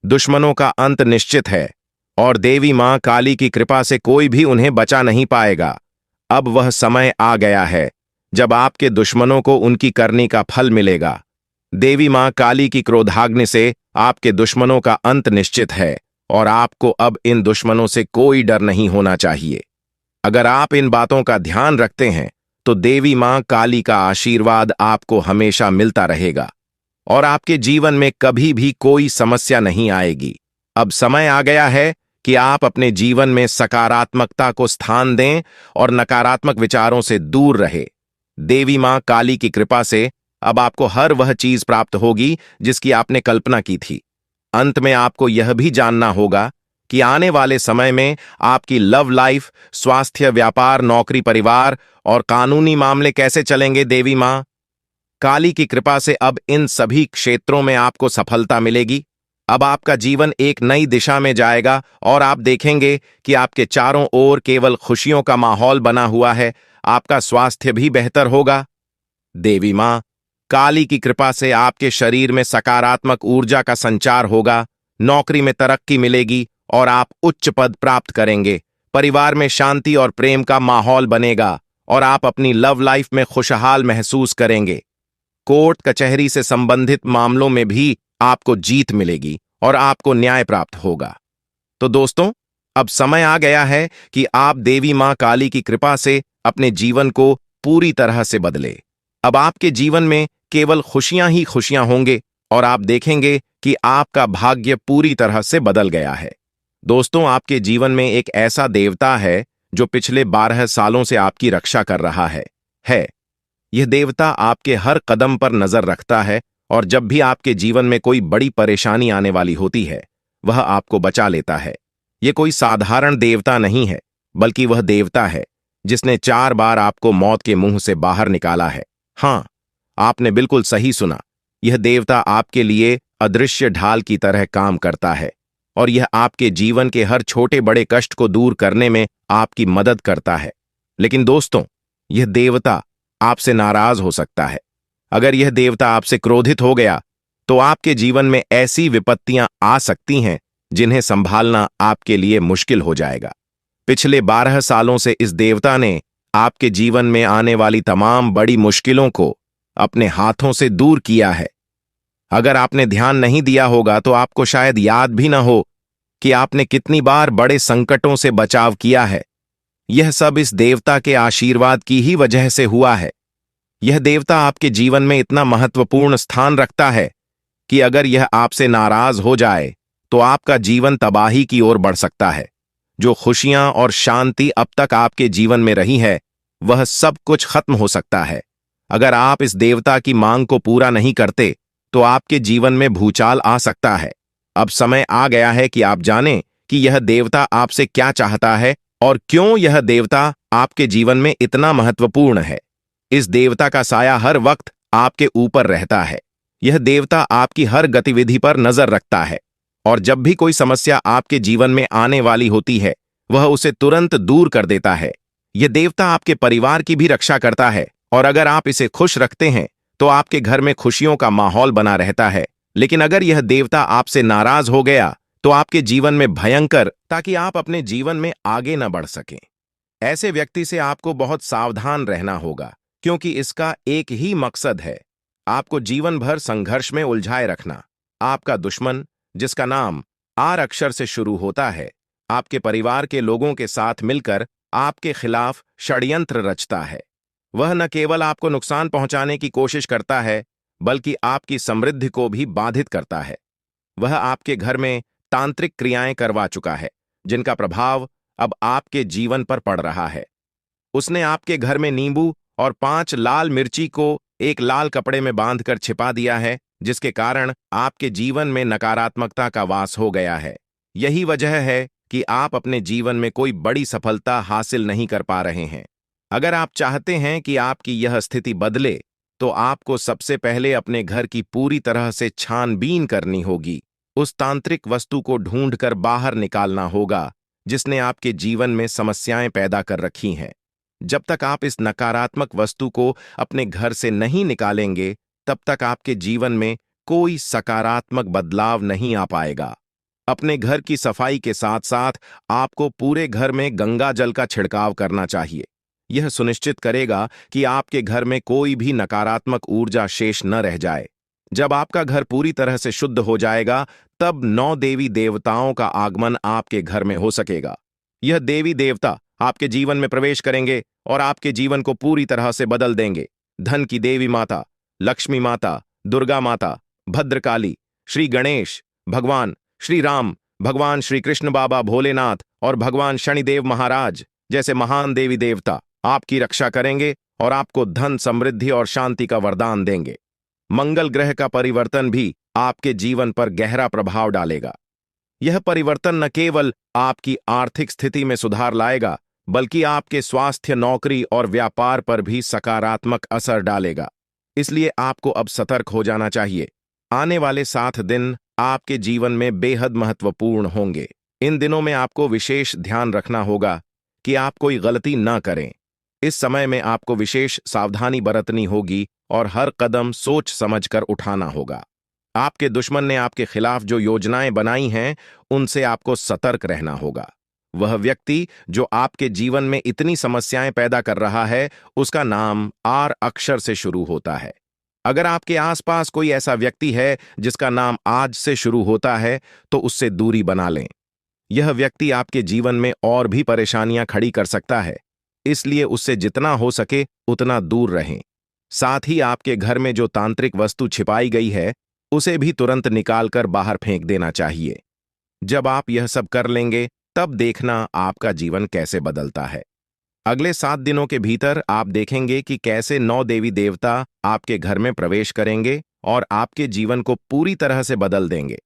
Speaker 1: दुश्मनों का अंत निश्चित है और देवी मां काली की कृपा से कोई भी उन्हें बचा नहीं पाएगा। अब वह समय आ गया है जब आपके दुश्मनों को उनकी करनी का फल मिलेगा। देवी मां काली की क्रोधाग्नि से आपके दुश्मनों का अंत निश्चित है और आपको अब इन दुश्मनों से कोई डर नहीं होना चाहिए। अगर आप इन बातों का ध्यान रखते हैं तो देवी मां काली का आशीर्वाद आपको हमेशा मिलता रहेगा और आपके जीवन में कभी भी कोई समस्या नहीं आएगी। अब समय आ गया है कि आप अपने जीवन में सकारात्मकता को स्थान दें और नकारात्मक विचारों से दूर रहे। देवी मां काली की कृपा से अब आपको हर वह चीज प्राप्त होगी जिसकी आपने कल्पना की थी। अंत में आपको यह भी जानना होगा कि आने वाले समय में आपकी लव लाइफ, स्वास्थ्य, व्यापार, नौकरी, परिवार और कानूनी मामले कैसे चलेंगे। देवी मां काली की कृपा से अब इन सभी क्षेत्रों में आपको सफलता मिलेगी। अब आपका जीवन एक नई दिशा में जाएगा और आप देखेंगे कि आपके चारों ओर केवल खुशियों का माहौल बना हुआ है। आपका स्वास्थ्य भी बेहतर होगा। देवी मां काली की कृपा से आपके शरीर में सकारात्मक ऊर्जा का संचार होगा। नौकरी में तरक्की मिलेगी और आप उच्च पद प्राप्त करेंगे। परिवार में शांति और प्रेम का माहौल बनेगा और आप अपनी लव लाइफ में खुशहाल महसूस करेंगे। कोर्ट कचहरी से संबंधित मामलों में भी आपको जीत मिलेगी और आपको न्याय प्राप्त होगा। तो दोस्तों, अब समय आ गया है कि आप देवी मां काली की कृपा से अपने जीवन को पूरी तरह से बदले। अब आपके जीवन में केवल खुशियां ही खुशियां होंगे और आप देखेंगे कि आपका भाग्य पूरी तरह से बदल गया है। दोस्तों, आपके जीवन में एक ऐसा देवता है जो पिछले 12 सालों से आपकी रक्षा कर रहा है। यह देवता आपके हर कदम पर नजर रखता है और जब भी आपके जीवन में कोई बड़ी परेशानी आने वाली होती है, वह आपको बचा लेता है। यह कोई साधारण देवता नहीं है, बल्कि वह देवता है जिसने 4 बार आपको मौत के मुंह से बाहर निकाला है। हाँ, आपने बिल्कुल सही सुना। यह देवता आपके लिए अदृश्य ढाल की तरह काम करता है और यह आपके जीवन के हर छोटे बड़े कष्ट को दूर करने में आपकी मदद करता है। लेकिन दोस्तों, यह देवता आपसे नाराज हो सकता है। अगर यह देवता आपसे क्रोधित हो गया तो आपके जीवन में ऐसी विपत्तियां आ सकती हैं जिन्हें संभालना आपके लिए मुश्किल हो जाएगा। पिछले 12 सालों से इस देवता ने आपके जीवन में आने वाली तमाम बड़ी मुश्किलों को अपने हाथों से दूर किया है। अगर आपने ध्यान नहीं दिया होगा तो आपको शायद याद भी न हो कि आपने कितनी बार बड़े संकटों से बचाव किया है। यह सब इस देवता के आशीर्वाद की ही वजह से हुआ है। यह देवता आपके जीवन में इतना महत्वपूर्ण स्थान रखता है कि अगर यह आपसे नाराज हो जाए तो आपका जीवन तबाही की ओर बढ़ सकता है। जो खुशियां और शांति अब तक आपके जीवन में रही है, वह सब कुछ खत्म हो सकता है। अगर आप इस देवता की मांग को पूरा नहीं करते तो आपके जीवन में भूचाल आ सकता है। अब समय आ गया है कि आप जानें कि यह देवता आपसे क्या चाहता है और क्यों यह देवता आपके जीवन में इतना महत्वपूर्ण है। इस देवता का साया हर वक्त आपके ऊपर रहता है। यह देवता आपकी हर गतिविधि पर नजर रखता है और जब भी कोई समस्या आपके जीवन में आने वाली होती है, वह उसे तुरंत दूर कर देता है। यह देवता आपके परिवार की भी रक्षा करता है और अगर आप इसे खुश रखते हैं तो आपके घर में खुशियों का माहौल बना रहता है। लेकिन अगर यह देवता आपसे नाराज हो गया तो आपके जीवन में भयंकर, ताकि आप अपने जीवन में आगे न बढ़ सकें। ऐसे व्यक्ति से आपको बहुत सावधान रहना होगा, क्योंकि इसका एक ही मकसद है, आपको जीवन भर संघर्ष में उलझाए रखना। आपका दुश्मन, जिसका नाम आर अक्षर से शुरू होता है, आपके परिवार के लोगों के साथ मिलकर आपके खिलाफ षड्यंत्र रचता है। वह न केवल आपको नुकसान पहुंचाने की कोशिश करता है, बल्कि आपकी समृद्धि को भी बाधित करता है। वह आपके घर में तांत्रिक क्रियाएं करवा चुका है, जिनका प्रभाव अब आपके जीवन पर पड़ रहा है। उसने आपके घर में नींबू और 5 लाल मिर्ची को एक लाल कपड़े में बांधकर छिपा दिया है, जिसके कारण आपके जीवन में नकारात्मकता का वास हो गया है। यही वजह है कि आप अपने जीवन में कोई बड़ी सफलता हासिल नहीं कर पा रहे हैं। अगर आप चाहते हैं कि आपकी यह स्थिति बदले, तो आपको सबसे पहले अपने घर की पूरी तरह से छानबीन करनी होगी। उस तांत्रिक वस्तु को ढूंढकर बाहर निकालना होगा जिसने आपके जीवन में समस्याएं पैदा कर रखी हैं। जब तक आप इस नकारात्मक वस्तु को अपने घर से नहीं निकालेंगे, तब तक आपके जीवन में कोई सकारात्मक बदलाव नहीं आ पाएगा। अपने घर की सफाई के साथ साथ आपको पूरे घर में गंगा जल का छिड़काव करना चाहिए। यह सुनिश्चित करेगा कि आपके घर में कोई भी नकारात्मक ऊर्जा शेष न रह जाए। जब आपका घर पूरी तरह से शुद्ध हो जाएगा, तब 9 देवी देवताओं का आगमन आपके घर में हो सकेगा। यह देवी देवता आपके जीवन में प्रवेश करेंगे और आपके जीवन को पूरी तरह से बदल देंगे। धन की देवी माता, लक्ष्मी माता, दुर्गा माता, भद्रकाली, श्री गणेश, भगवान श्री राम, भगवान श्री कृष्ण, बाबा भोलेनाथ और भगवान शनिदेव महाराज जैसे महान देवी देवता आपकी रक्षा करेंगे और आपको धन, समृद्धि और शांति का वरदान देंगे। मंगल ग्रह का परिवर्तन भी आपके जीवन पर गहरा प्रभाव डालेगा। यह परिवर्तन न केवल आपकी आर्थिक स्थिति में सुधार लाएगा, बल्कि आपके स्वास्थ्य, नौकरी और व्यापार पर भी सकारात्मक असर डालेगा। इसलिए आपको अब सतर्क हो जाना चाहिए। आने वाले 7 दिन आपके जीवन में बेहद महत्वपूर्ण होंगे। इन दिनों में आपको विशेष ध्यान रखना होगा कि आप कोई गलती न करें। इस समय में आपको विशेष सावधानी बरतनी होगी और हर कदम सोच समझकर उठाना होगा। आपके दुश्मन ने आपके खिलाफ जो योजनाएं बनाई हैं, उनसे आपको सतर्क रहना होगा। वह व्यक्ति जो आपके जीवन में इतनी समस्याएं पैदा कर रहा है, उसका नाम आर अक्षर से शुरू होता है। अगर आपके आसपास कोई ऐसा व्यक्ति है जिसका नाम आज से शुरू होता है, तो उससे दूरी बना लें। यह व्यक्ति आपके जीवन में और भी परेशानियां खड़ी कर सकता है, इसलिए उससे जितना हो सके उतना दूर रहें। साथ ही आपके घर में जो तांत्रिक वस्तु छिपाई गई है, उसे भी तुरंत निकालकर बाहर फेंक देना चाहिए। जब आप यह सब कर लेंगे, तब देखना आपका जीवन कैसे बदलता है। अगले 7 दिनों के भीतर आप देखेंगे कि कैसे 9 देवी देवता आपके घर में प्रवेश करेंगे और आपके जीवन को पूरी तरह से बदल देंगे।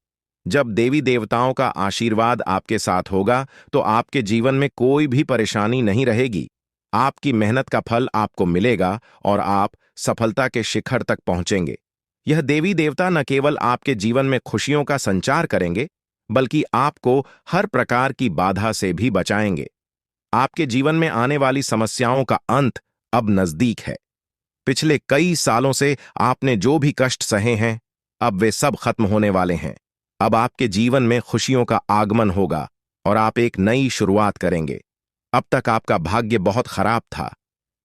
Speaker 1: जब देवी देवताओं का आशीर्वाद आपके साथ होगा, तो आपके जीवन में कोई भी परेशानी नहीं रहेगी। आपकी मेहनत का फल आपको मिलेगा और आप सफलता के शिखर तक पहुंचेंगे। यह देवी देवता न केवल आपके जीवन में खुशियों का संचार करेंगे, बल्कि आपको हर प्रकार की बाधा से भी बचाएंगे। आपके जीवन में आने वाली समस्याओं का अंत अब नजदीक है। पिछले कई सालों से आपने जो भी कष्ट सहे हैं, अब वे सब खत्म होने वाले हैं। अब आपके जीवन में खुशियों का आगमन होगा और आप एक नई शुरुआत करेंगे। अब तक आपका भाग्य बहुत खराब था।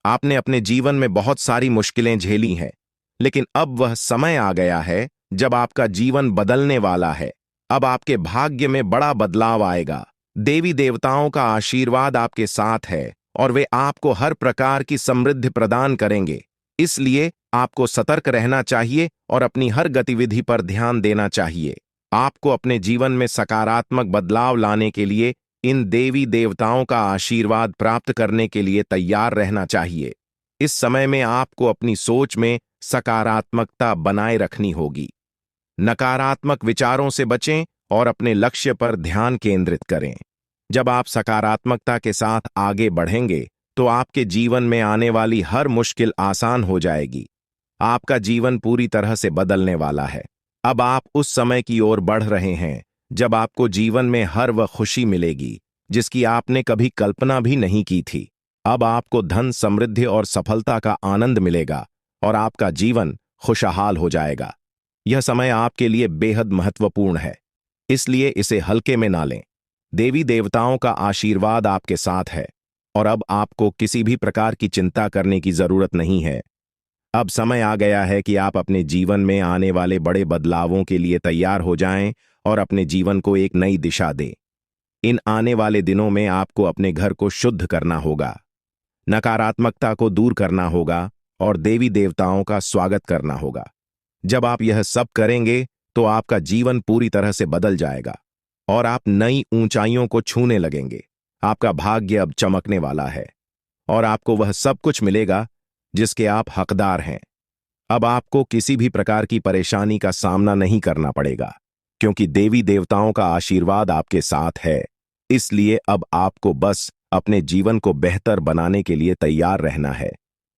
Speaker 1: आपने अपने जीवन में बहुत सारी मुश्किलें झेली हैं, लेकिन अब वह समय आ गया है जब आपका जीवन बदलने वाला है। अब आपके भाग्य में बड़ा बदलाव आएगा। देवी देवताओं का आशीर्वाद आपके साथ है और वे आपको हर प्रकार की समृद्धि प्रदान करेंगे। इसलिए आपको सतर्क रहना चाहिए और अपनी हर गतिविधि पर ध्यान देना चाहिए। आपको अपने जीवन में सकारात्मक बदलाव लाने के लिए इन देवी देवताओं का आशीर्वाद प्राप्त करने के लिए तैयार रहना चाहिए। इस समय में आपको अपनी सोच में सकारात्मकता बनाए रखनी होगी। नकारात्मक विचारों से बचें और अपने लक्ष्य पर ध्यान केंद्रित करें। जब आप सकारात्मकता के साथ आगे बढ़ेंगे तो आपके जीवन में आने वाली हर मुश्किल आसान हो जाएगी। आपका जीवन पूरी तरह से बदलने वाला है। अब आप उस समय की ओर बढ़ रहे हैं जब आपको जीवन में हर वह खुशी मिलेगी जिसकी आपने कभी कल्पना भी नहीं की थी। अब आपको धन, समृद्धि और सफलता का आनंद मिलेगा और आपका जीवन खुशहाल हो जाएगा। यह समय आपके लिए बेहद महत्वपूर्ण है, इसलिए इसे हल्के में ना लें। देवी देवताओं का आशीर्वाद आपके साथ है और अब आपको किसी भी प्रकार की चिंता करने की जरूरत नहीं है। अब समय आ गया है कि आप अपने जीवन में आने वाले बड़े बदलावों के लिए तैयार हो जाएं और अपने जीवन को एक नई दिशा दें। इन आने वाले दिनों में आपको अपने घर को शुद्ध करना होगा, नकारात्मकता को दूर करना होगा और देवी देवताओं का स्वागत करना होगा। जब आप यह सब करेंगे तो आपका जीवन पूरी तरह से बदल जाएगा और आप नई ऊंचाइयों को छूने लगेंगे। आपका भाग्य अब चमकने वाला है और आपको वह सब कुछ मिलेगा जिसके आप हकदार हैं। अब आपको किसी भी प्रकार की परेशानी का सामना नहीं करना पड़ेगा क्योंकि देवी देवताओं का आशीर्वाद आपके साथ है। इसलिए अब आपको बस अपने जीवन को बेहतर बनाने के लिए तैयार रहना है।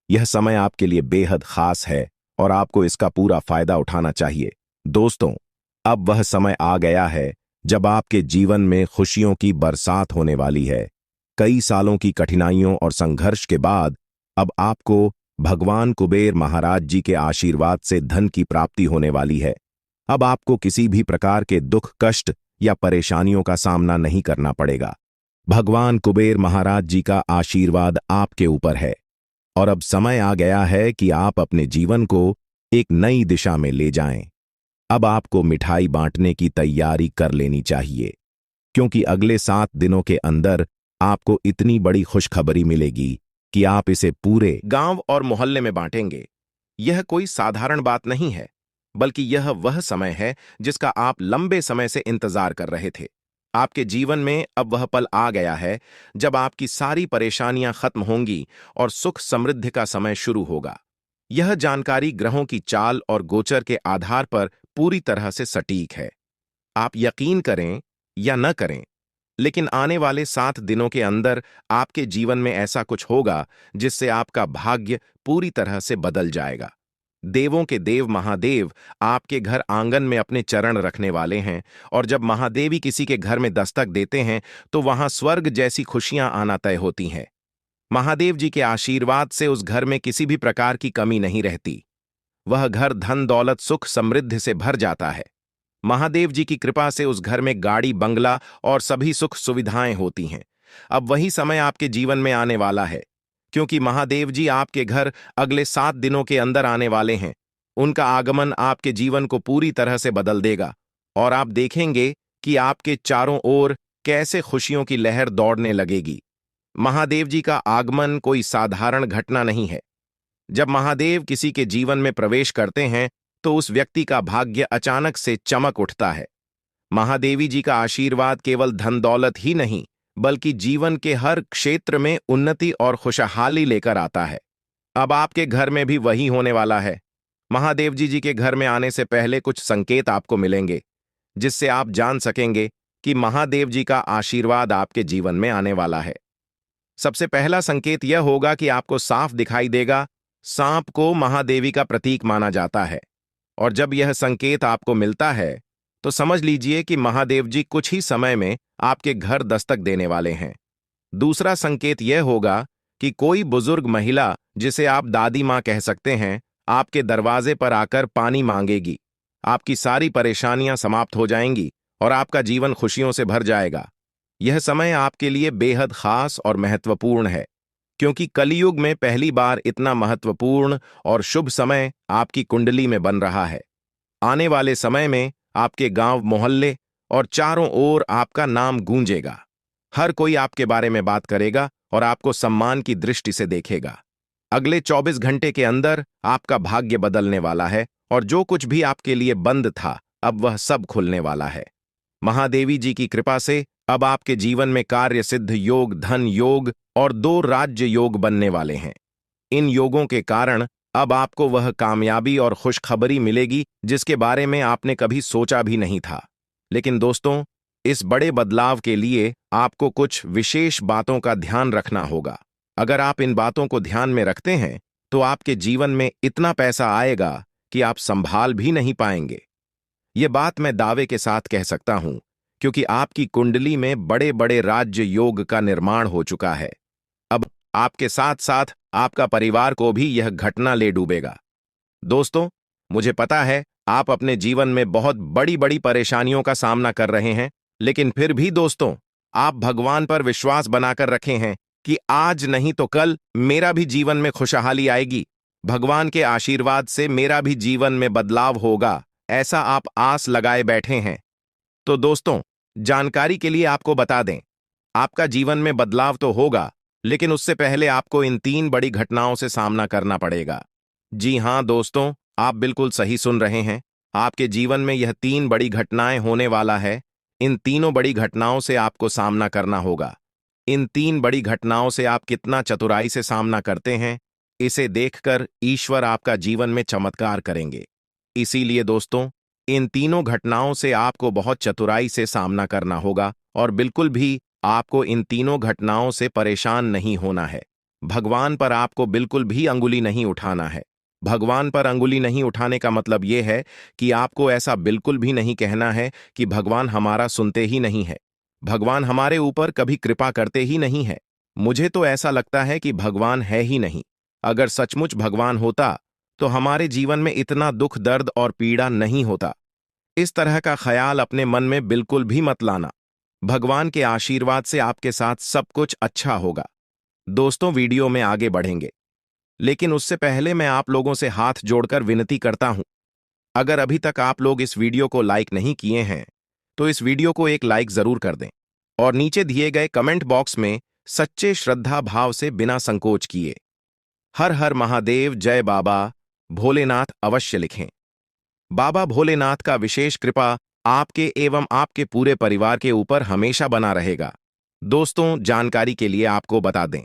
Speaker 1: यह समय आपके लिए बेहद खास है और आपको इसका पूरा फायदा उठाना चाहिए। दोस्तों, अब वह समय आ गया है जब आपके जीवन में खुशियों की बरसात होने वाली है। कई सालों की कठिनाइयों और संघर्ष के बाद अब आपको भगवान कुबेर महाराज जी के आशीर्वाद से धन की प्राप्ति होने वाली है। अब आपको किसी भी प्रकार के दुख, कष्ट या परेशानियों का सामना नहीं करना पड़ेगा। भगवान कुबेर महाराज जी का आशीर्वाद आपके ऊपर है और अब समय आ गया है कि आप अपने जीवन को एक नई दिशा में ले जाएं। अब आपको मिठाई बांटने की तैयारी कर लेनी चाहिए क्योंकि अगले 7 दिनों के अंदर आपको इतनी बड़ी खुशखबरी मिलेगी कि आप इसे पूरे गांव और मोहल्ले में बांटेंगे। यह कोई साधारण बात नहीं है, बल्कि यह वह समय है जिसका आप लंबे समय से इंतजार कर रहे थे। आपके जीवन में अब वह पल आ गया है जब आपकी सारी परेशानियां खत्म होंगी और सुख समृद्धि का समय शुरू होगा। यह जानकारी ग्रहों की चाल और गोचर के आधार पर पूरी तरह से सटीक है। आप यकीन करें या न करें, लेकिन आने वाले 7 दिनों के अंदर आपके जीवन में ऐसा कुछ होगा जिससे आपका भाग्य पूरी तरह से बदल जाएगा। देवों के देव महादेव आपके घर आंगन में अपने चरण रखने वाले हैं और जब महादेवी किसी के घर में दस्तक देते हैं तो वहां स्वर्ग जैसी खुशियां आना तय होती हैं। महादेव जी के आशीर्वाद से उस घर में किसी भी प्रकार की कमी नहीं रहती। वह घर धन, दौलत, सुख, समृद्धि से भर जाता है। महादेव जी की कृपा से उस घर में गाड़ी, बंगला और सभी सुख सुविधाएं होती हैं। अब वही समय आपके जीवन में आने वाला है क्योंकि महादेव जी आपके घर अगले 7 दिनों के अंदर आने वाले हैं। उनका आगमन आपके जीवन को पूरी तरह से बदल देगा और आप देखेंगे कि आपके चारों ओर कैसे खुशियों की लहर दौड़ने लगेगी। महादेव जी का आगमन कोई साधारण घटना नहीं है। जब महादेव किसी के जीवन में प्रवेश करते हैं तो उस व्यक्ति का भाग्य अचानक से चमक उठता है। महादेवी जी का आशीर्वाद केवल धन दौलत ही नहीं बल्कि जीवन के हर क्षेत्र में उन्नति और खुशहाली लेकर आता है। अब आपके घर में भी वही होने वाला है। महादेव जी के घर में आने से पहले कुछ संकेत आपको मिलेंगे जिससे आप जान सकेंगे कि महादेव जी का आशीर्वाद आपके जीवन में आने वाला है। सबसे पहला संकेत यह होगा कि आपको साफ दिखाई देगा। सांप को महादेवी का प्रतीक माना जाता है और जब यह संकेत आपको मिलता है तो समझ लीजिए कि महादेव जी कुछ ही समय में आपके घर दस्तक देने वाले हैं। दूसरा संकेत यह होगा कि कोई बुजुर्ग महिला, जिसे आप दादी माँ कह सकते हैं, आपके दरवाजे पर आकर पानी मांगेगी। आपकी सारी परेशानियां समाप्त हो जाएंगी और आपका जीवन खुशियों से भर जाएगा। यह समय आपके लिए बेहद खास और महत्वपूर्ण है क्योंकि कलियुग में पहली बार इतना महत्वपूर्ण और शुभ समय आपकी कुंडली में बन रहा है। आने वाले समय में आपके गांव, मोहल्ले और चारों ओर आपका नाम गूंजेगा। हर कोई आपके बारे में बात करेगा और आपको सम्मान की दृष्टि से देखेगा। अगले 24 घंटे के अंदर आपका भाग्य बदलने वाला है और जो कुछ भी आपके लिए बंद था अब वह सब खुलने वाला है। महादेवी जी की कृपा से अब आपके जीवन में कार्य सिद्ध योग, धन योग और 2 राज्य योग बनने वाले हैं। इन योगों के कारण अब आपको वह कामयाबी और खुशखबरी मिलेगी जिसके बारे में आपने कभी सोचा भी नहीं था। लेकिन दोस्तों, इस बड़े बदलाव के लिए आपको कुछ विशेष बातों का ध्यान रखना होगा। अगर आप इन बातों को ध्यान में रखते हैं तो आपके जीवन में इतना पैसा आएगा कि आप संभाल भी नहीं पाएंगे। ये बात मैं दावे के साथ कह सकता हूं क्योंकि आपकी कुंडली में बड़े बड़े राज्य योग का निर्माण हो चुका है। अब आपके साथ साथ आपका परिवार को भी यह घटना ले डूबेगा। दोस्तों, मुझे पता है आप अपने जीवन में बहुत बड़ी बड़ी परेशानियों का सामना कर रहे हैं, लेकिन फिर भी दोस्तों, आप भगवान पर विश्वास बनाकर रखे हैं कि आज नहीं तो कल मेरा भी जीवन में खुशहाली आएगी। भगवान के आशीर्वाद से मेरा भी जीवन में बदलाव होगा, ऐसा आप आस लगाए बैठे हैं। तो दोस्तों, जानकारी के लिए आपको बता दें, आपका जीवन में बदलाव तो होगा, लेकिन उससे पहले आपको इन 3 बड़ी घटनाओं से सामना करना पड़ेगा। जी हां दोस्तों, आप बिल्कुल सही सुन रहे हैं। आपके जीवन में यह 3 बड़ी घटनाएं होने वाला है। इन तीनों बड़ी घटनाओं से आपको सामना करना होगा। इन 3 बड़ी घटनाओं से आप कितना चतुराई से सामना करते हैं, इसे देखकर ईश्वर आपका जीवन में चमत्कार करेंगे। इसीलिए दोस्तों, इन तीनों घटनाओं से आपको बहुत चतुराई से सामना करना होगा और बिल्कुल भी आपको इन तीनों घटनाओं से परेशान नहीं होना है। भगवान पर आपको बिल्कुल भी अंगुली नहीं उठाना है। भगवान पर अंगुली नहीं उठाने का मतलब यह है कि आपको ऐसा बिल्कुल भी नहीं कहना है कि भगवान हमारा सुनते ही नहीं है, भगवान हमारे ऊपर कभी कृपा करते ही नहीं है, मुझे तो ऐसा लगता है कि भगवान है ही नहीं। अगर सचमुच भगवान होता तो हमारे जीवन में इतना दुख, दर्द और पीड़ा नहीं होता। इस तरह का ख्याल अपने मन में बिल्कुल भी मत लाना। भगवान के आशीर्वाद से आपके साथ सब कुछ अच्छा होगा। दोस्तों, वीडियो में आगे बढ़ेंगे, लेकिन उससे पहले मैं आप लोगों से हाथ जोड़कर विनती करता हूं, अगर अभी तक आप लोग इस वीडियो को लाइक नहीं किए हैं तो इस वीडियो को एक लाइक जरूर कर दें और नीचे दिए गए कमेंट बॉक्स में सच्चे श्रद्धा भाव से बिना संकोच किए हर हर महादेव, जय बाबा भोलेनाथ अवश्य लिखें। बाबा भोलेनाथ का विशेष कृपा आपके एवं आपके पूरे परिवार के ऊपर हमेशा बना रहेगा। दोस्तों, जानकारी के लिए आपको बता दें,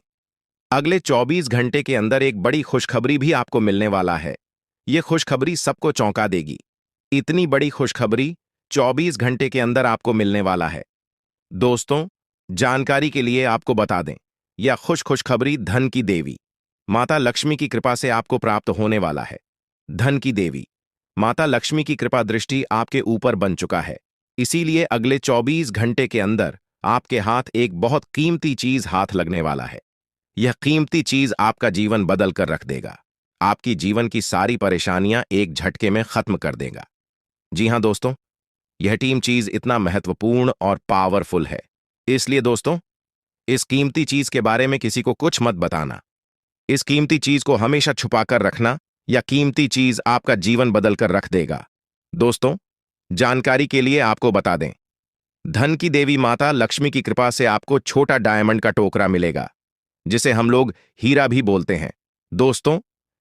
Speaker 1: अगले 24 घंटे के अंदर एक बड़ी खुशखबरी भी आपको मिलने वाला है। यह खुशखबरी सबको चौंका देगी। इतनी बड़ी खुशखबरी 24 घंटे के अंदर आपको मिलने वाला है। दोस्तों, जानकारी के लिए आपको बता दें, यह खुशखबरी धन की देवी माता लक्ष्मी की कृपा से आपको प्राप्त होने वाला है। धन की देवी माता लक्ष्मी की कृपा दृष्टि आपके ऊपर बन चुका है। इसीलिए अगले 24 घंटे के अंदर आपके हाथ एक बहुत कीमती चीज हाथ लगने वाला है। यह कीमती चीज आपका जीवन बदल कर रख देगा। आपकी जीवन की सारी परेशानियां एक झटके में खत्म कर देगा। जी हां दोस्तों, यह टीम चीज इतना महत्वपूर्ण और पावरफुल है। इसलिए दोस्तों, इस कीमती चीज के बारे में किसी को कुछ मत बताना। इस कीमती चीज को हमेशा छुपाकर रखना या कीमती चीज आपका जीवन बदल कर रख देगा। दोस्तों, जानकारी के लिए आपको बता दें, धन की देवी माता लक्ष्मी की कृपा से आपको छोटा डायमंड का टोकरा मिलेगा, जिसे हम लोग हीरा भी बोलते हैं। दोस्तों,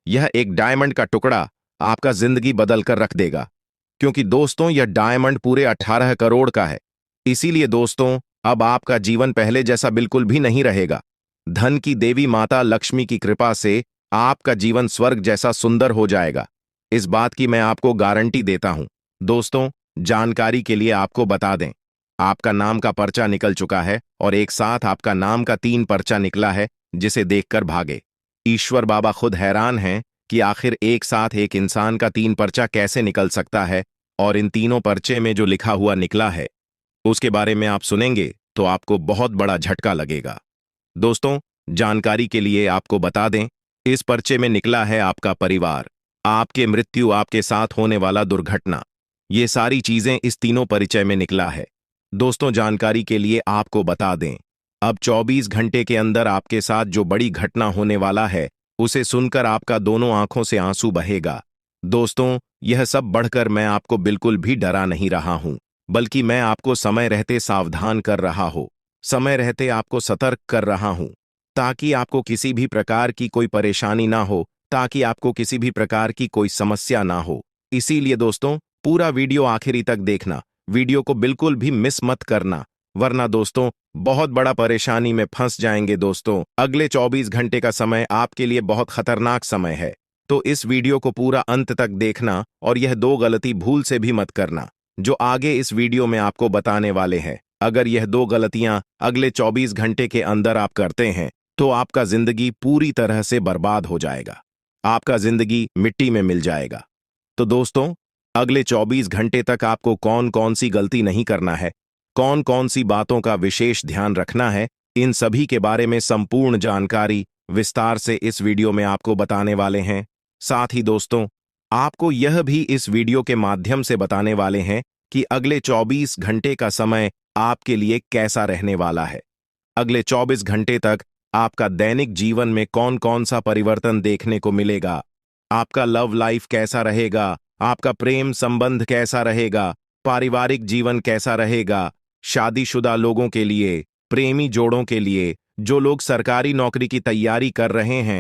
Speaker 1: यह एक डायमंड का टुकड़ा आपका जिंदगी बदल कर रख देगा, क्योंकि दोस्तों यह डायमंड पूरे 18 करोड़ का है। इसीलिए दोस्तों, अब आपका जीवन पहले जैसा बिल्कुल भी नहीं रहेगा। धन की देवी माता लक्ष्मी की कृपा से आपका जीवन स्वर्ग जैसा सुंदर हो जाएगा। इस बात की मैं आपको गारंटी देता हूं। दोस्तों, जानकारी के लिए आपको बता दें, आपका नाम का पर्चा निकल चुका है और एक साथ आपका नाम का 3 पर्चा निकला है, जिसे देखकर भागे। ईश्वर बाबा खुद हैरान हैं कि आखिर एक साथ एक इंसान का 3 पर्चा कैसे निकल सकता है, और इन तीनों पर्चे में जो लिखा हुआ निकला है उसके बारे में आप सुनेंगे तो आपको बहुत बड़ा झटका लगेगा। दोस्तों, जानकारी के लिए आपको बता दें, इस पर्चे में निकला है आपका परिवार, आपके मृत्यु, आपके साथ होने वाला दुर्घटना, ये सारी चीजें इस तीनों परिचय में निकला है। दोस्तों, जानकारी के लिए आपको बता दें, अब 24 घंटे के अंदर आपके साथ जो बड़ी घटना होने वाला है उसे सुनकर आपका दोनों आंखों से आंसू बहेगा। दोस्तों, यह सब बढ़कर मैं आपको बिल्कुल भी डरा नहीं रहा हूं, बल्कि मैं आपको समय रहते सावधान कर रहा हूं, समय रहते आपको सतर्क कर रहा हूं, ताकि आपको किसी भी प्रकार की कोई परेशानी ना हो, ताकि आपको किसी भी प्रकार की कोई समस्या ना हो। इसीलिए दोस्तों, पूरा वीडियो आखिरी तक देखना, वीडियो को बिल्कुल भी मिस मत करना, वरना दोस्तों बहुत बड़ा परेशानी में फंस जाएंगे। दोस्तों, अगले 24 घंटे का समय आपके लिए बहुत खतरनाक समय है, तो इस वीडियो को पूरा अंत तक देखना और यह दो गलती भूल से भी मत करना, जो आगे इस वीडियो में आपको बताने वाले हैं। अगर यह दो गलतियां अगले 24 घंटे के अंदर आप करते हैं, तो आपका जिंदगी पूरी तरह से बर्बाद हो जाएगा, आपका जिंदगी मिट्टी में मिल जाएगा। तो दोस्तों, अगले 24 घंटे तक आपको कौन कौन सी गलती नहीं करना है, कौन कौन सी बातों का विशेष ध्यान रखना है, इन सभी के बारे में संपूर्ण जानकारी विस्तार से इस वीडियो में आपको बताने वाले हैं। साथ ही दोस्तों, आपको यह भी इस वीडियो के माध्यम से बताने वाले हैं कि अगले 24 घंटे का समय आपके लिए कैसा रहने वाला है। अगले 24 घंटे तक आपका दैनिक जीवन में कौन कौन सा परिवर्तन देखने को मिलेगा, आपका लव लाइफ कैसा रहेगा, आपका प्रेम संबंध कैसा रहेगा, पारिवारिक जीवन कैसा रहेगा, शादीशुदा लोगों के लिए, प्रेमी जोड़ों के लिए, जो लोग सरकारी नौकरी की तैयारी कर रहे हैं,